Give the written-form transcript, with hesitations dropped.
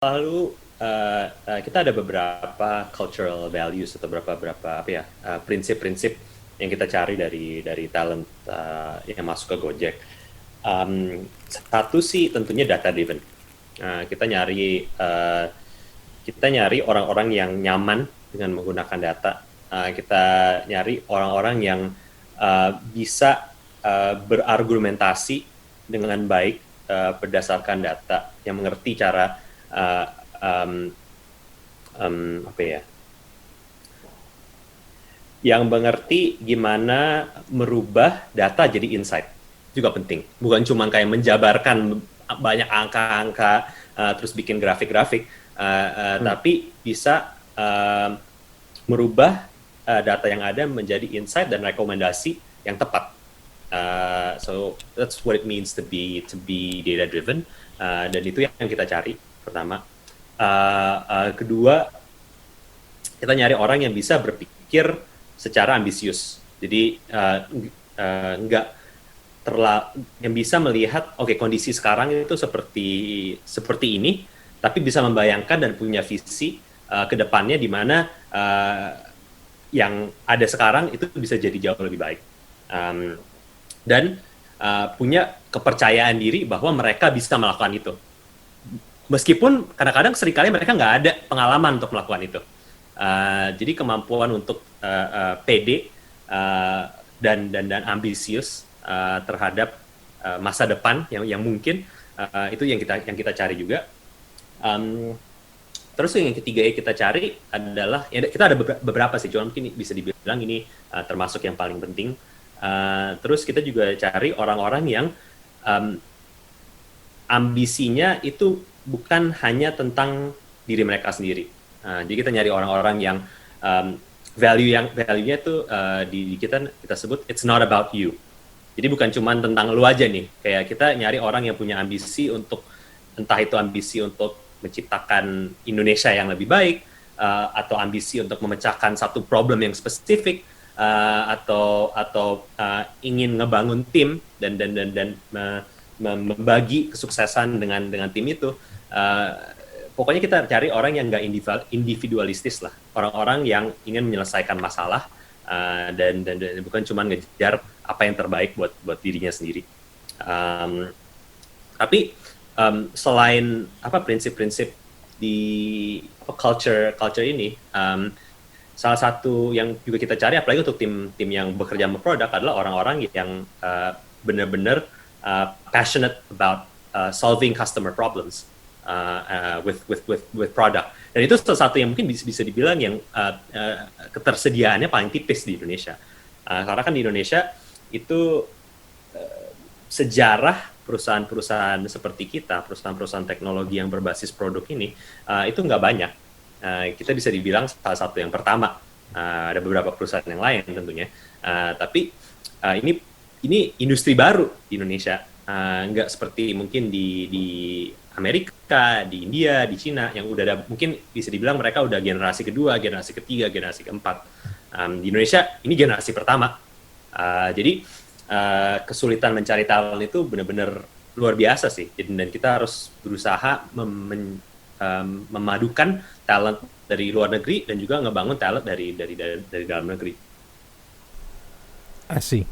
Lalu kita ada beberapa cultural values atau beberapa prinsip-prinsip yang kita cari dari talent yang masuk ke Gojek. Satu sih tentunya data driven. Kita nyari orang-orang yang nyaman dengan menggunakan data. Kita nyari orang-orang yang bisa berargumentasi dengan baik berdasarkan data, yang mengerti cara uh, um, apa ya, yang mengerti gimana merubah data jadi insight juga penting. Bukan cuma kayak menjabarkan banyak angka-angka terus bikin grafik-grafik, tapi bisa merubah data yang ada menjadi insight dan rekomendasi yang tepat. So that's what it means to be data driven, dan itu yang kita cari pertama. Kedua, kita nyari orang yang bisa berpikir secara ambisius. Jadi nggak yang bisa melihat kondisi sekarang itu seperti ini, tapi bisa membayangkan dan punya visi ke depannya di mana yang ada sekarang itu bisa jadi jauh lebih baik. Dan punya kepercayaan diri bahwa mereka bisa melakukan itu. Meskipun kadang-kadang seringkali mereka nggak ada pengalaman untuk melakukan itu. Jadi kemampuan untuk pede dan ambisius terhadap masa depan yang mungkin, itu yang kita cari juga. Terus yang ketiga yang kita cari adalah, ya kita ada beberapa sih, cuma mungkin bisa dibilang ini termasuk yang paling penting. Terus kita juga cari orang-orang yang ambisinya itu bukan hanya tentang diri mereka sendiri. Jadi kita nyari orang-orang yang value-nya itu kita sebut it's not about you. Jadi bukan cuma tentang lu aja nih. Kayak kita nyari orang yang punya ambisi untuk, entah itu ambisi untuk menciptakan Indonesia yang lebih baik, atau ambisi untuk memecahkan satu problem yang spesifik, atau ingin ngebangun tim dan membagi kesuksesan dengan tim itu. Pokoknya kita cari orang yang nggak individualistis lah, orang-orang yang ingin menyelesaikan masalah, dan bukan cuma ngejar apa yang terbaik buat dirinya sendiri. Tapi selain prinsip-prinsip di culture ini, salah satu yang juga kita cari, apalagi untuk tim yang bekerja sama produk, adalah orang-orang yang benar-benar passionate about solving customer problems with product. Dan itu salah satu yang mungkin bisa dibilang yang ketersediaannya paling tipis di Indonesia. Karena kan di Indonesia itu sejarah perusahaan-perusahaan seperti kita, perusahaan-perusahaan teknologi yang berbasis produk ini, itu nggak banyak. Kita bisa dibilang salah satu yang pertama. Ada beberapa perusahaan yang lain tentunya, tapi ini industri baru di Indonesia, nggak seperti mungkin di Amerika, di India, di Cina, yang udah ada, mungkin bisa dibilang mereka udah generasi kedua, generasi ketiga, generasi keempat. Di Indonesia ini generasi pertama. Jadi kesulitan mencari talent itu benar-benar luar biasa sih. Dan kita harus berusaha memadukan talent dari luar negeri dan juga ngebangun talent dari dalam negeri. I see.